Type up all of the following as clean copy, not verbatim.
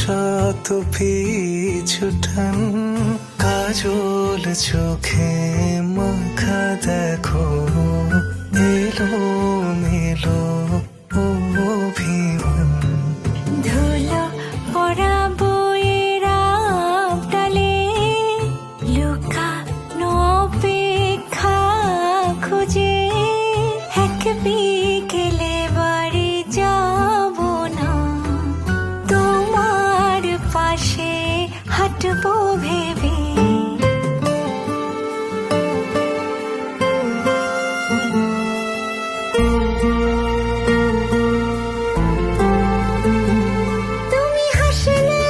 শত পিছুটান, কাজল চোখে মাখা দেখো এলো মেলো অভিমান। ধুলো পড়া বইয়ের ডালে লুকানো অপেক্ষা খুঁজে এক বিকেলে বাড়ি যাব না, তোমার পাশে হাঁটবো ভেবে। তুমি হাসলে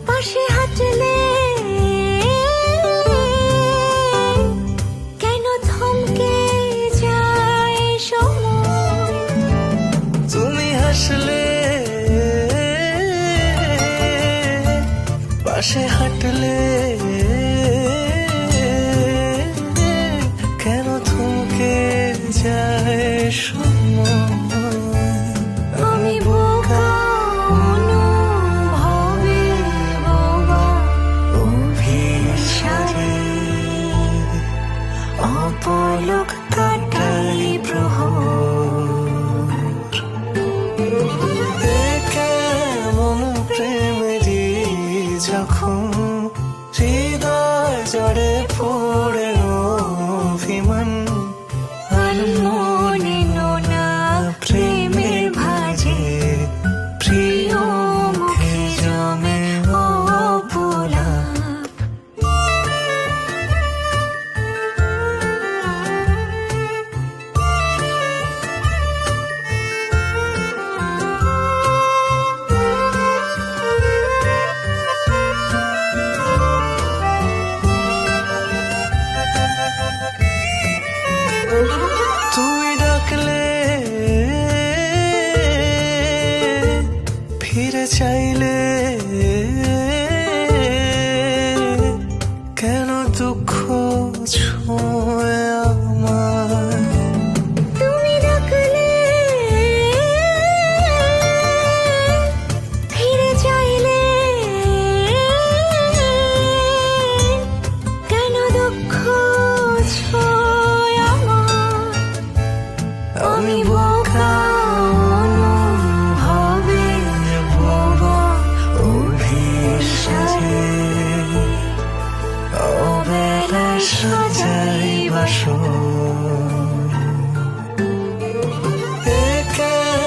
পাশে হাঁটলে কেন থমকে যায় সময়। তুমি হাসলে পাশে হাঁটলে কেন থমকে যায় সময়। আমি বোকা অনুভবে বোবা অভিসারে অপলক কাটাই প্রহর। এ কেমন প্রেমেরই যখন হৃদয় জড়ে পড়ে অভিমান। মনে নোনা প্রেমের ভাজে প্রিয় মুখে জমে অপলাপ। তুমি ডাকলে ফিরে চাইলে কেন দুঃখ ছোঁয় আমার। তুমি ডাকলে ফিরে চাইলে কেন দুঃখ ছোঁয় আমার। আমি বোকা অনুভবে বোবা অভিসারে অবেলা সাজাই বাসর।